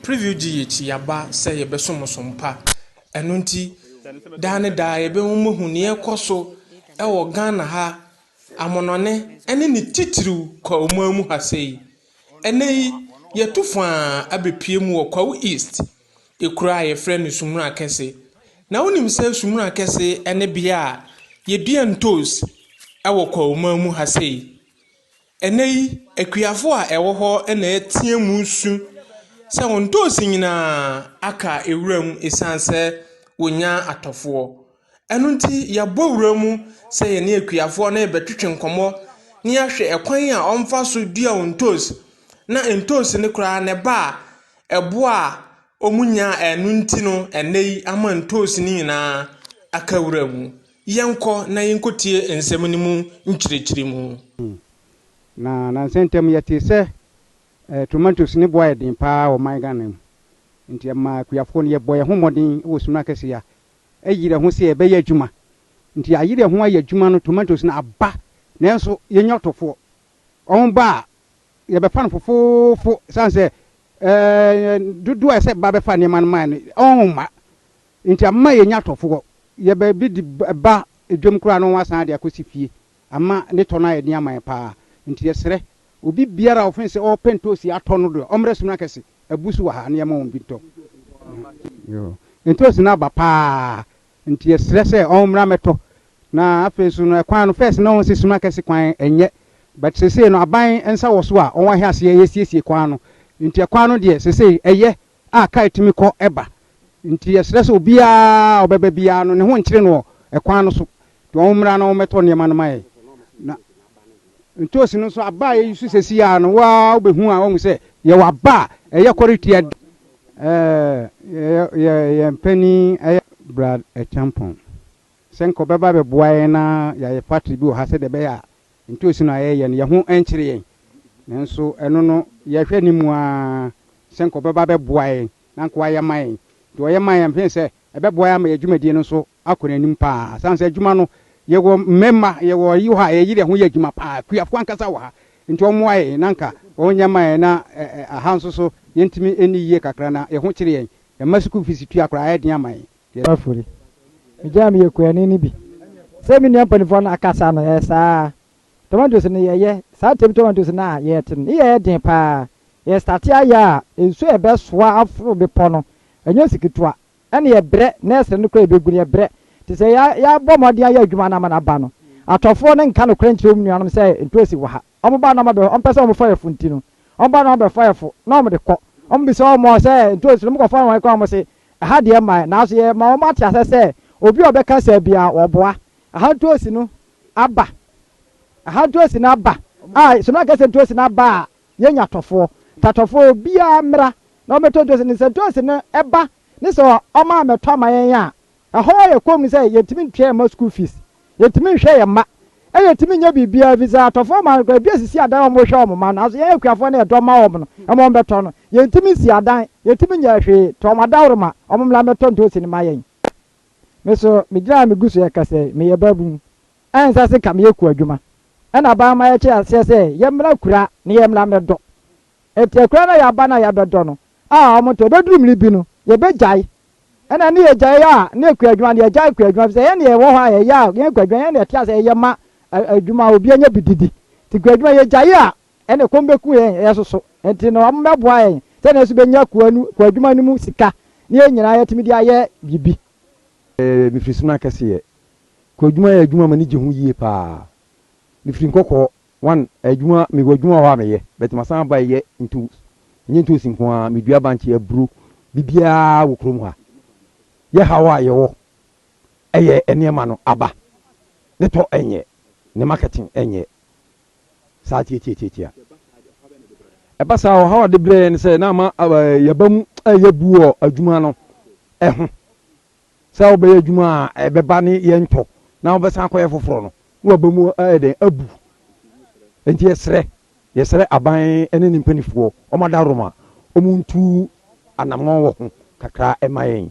PreViewGh yaba say ye besomosompa eno nti dane da ye be muhu ne ekoso e wo Ghana ha amonone ene ni titiriw kwa omamu ha sei ene ye tufan abepie mu wo Kwahu East ekura ye friend Suminakese na wonim say Suminakese ene bia ye dua ntos e wo kwa omamu ha sei ene ekuafo a ewo ho ene etie mu nsu se ontosi nyina aka ewuram esanse wonya atofo enu nti ya bowuram se ye ne ekuafo na ebetwetwe nkomo ne ahwe ekwan a omfa so dua ontosi na entosi ne kura ne ba ebo a omunya enu nti no enei ama ntosi ne nyina aka wuram yenko na yenkotie ensem ni mu nkyirikyiri mu na sentem yete se tomatoes ni boy din pa o my Ghana nti ma kuafo ne boy homodin wo Suminakese ya ayire ho se ebe ya adwuma nti ayire ho ya adwuma no tomatoes na aba nanso yenya tofo on ba ye be fa no fofofo sanse dudu ese ba be fa ne man on ma nti amma yenya tofo ye be bi ba edwom kura no wasan de akosi fie amma ne tona ye ne aman pa nti yesre obi biara ofense o pentosi atono do omre Suminakese abusu wa ha ne ma won bito yo entosi na ba pa nti yesre se omra meto na afesu no kwan no first na won se Suminakese kwan enye but sese no aban ensa wo so a onwa hia se yesiesie kwan no nti kwan no de sese eye a kai timi ko eba nti yesre se obia obebe bia no ne ho nkyire no kwan no so to omra na ometo ne ma no mai na ntosi no so aba ye yusu sesi ya no wa obehu a won se ye wa ba eye kworitia ye mpani brad champon senko beba be boaye na ya factory bi o ha se de be ya ntosi no aye ye ne ho enkyire yen nanso eno no ye hwe ni mu a senko beba be boaye na nko aye man to aye man mfe se ebe boaye ma adwumadie no so akona nim pa sanse adwuma no yewo memma yewo yi ha yire ho yadwuma pa kuafo ankasa wa ha nti omoaye nanka onyama na ahanso so yentimi eni yiye kakra na ye ho kire yen ye masuku fisitu akra aye den aman afuri ejam ye kwani ni bi se mi nyan panifo na akasa no esa tomatoes ne ye sa tem tomatoes na ye tin ye den pa ye start aya ensu e be soa afro be pono enyo sikitwa ene ye bre nurse no kra ebeguni ye bre ti se ya bomode aya adwuma na mana ba no atofo ne nka no krankyerem nuanom se entosi wa ha omba na mabe ompese omfo ye funti no omba na mabe fire fo na omde kọ ombi se omo se entosi no mkọ fa wan kwa mo se ha de ma na so ye ma omati asese obi obeka sa bia oboa aha entosi no aba aha entosi na aba Suminakese entosi na aba yenya tofo tatofo bia mra na ometo entosi ni se entosi no eba ni so oma meto amayen a aho ye kom ni se yetimi ntwe ma school fees yetimi hwe ye ma yetimi nya bibia visa atofo ma kwa bia sisi adan omo hwe omo ma na so ye kuafo na edo ma omo no omo beto no yetimi si adan yetimi nya hwe to ma dawro ma omo mla meto ntosi ni ma yen meso migira migusu ye kase me ye babu ansa se kam ye ku adwuma na ba ma ye che ase se ye mla kura ne ye mla medo etekura na ya ba na ya bedo no omo to beduru mli bi no ye bejai ena ni ye jai ya ne ku adwuma ne jai ku adwuma se ye ne wo ha ye ya ye ku adwuma ye ne tia se ye ma adwuma obi anya bididi ti ku adwuma ye jai ya ene kombeku ye soso enti no ameboa ye se na su benya ku adwuma ni mu sika ne ye nyina ye timi dia ye bibi mi firi Suminakese ye ku adwuma ye adwuma mani je hu yie pa mi firi nkoko one adwuma mi wo adwuma ho ameye bet masan ba ye ntu nyentu sinkwa mi dua banche aburu bibia wo krom ha ye hawa ye wo eye enema no aba ne to enye ne marketing enye sa tietietia eba sa ho hawa de bre ne se na ma ye bam ye buo adwuma no ho sa obe adwuma ebeba ne ye nto na obesan koye foforo no wo bamu den abu enti yesre aban ene nimpanifuo o madaro ma o muntu anamon wo ho kakra emayen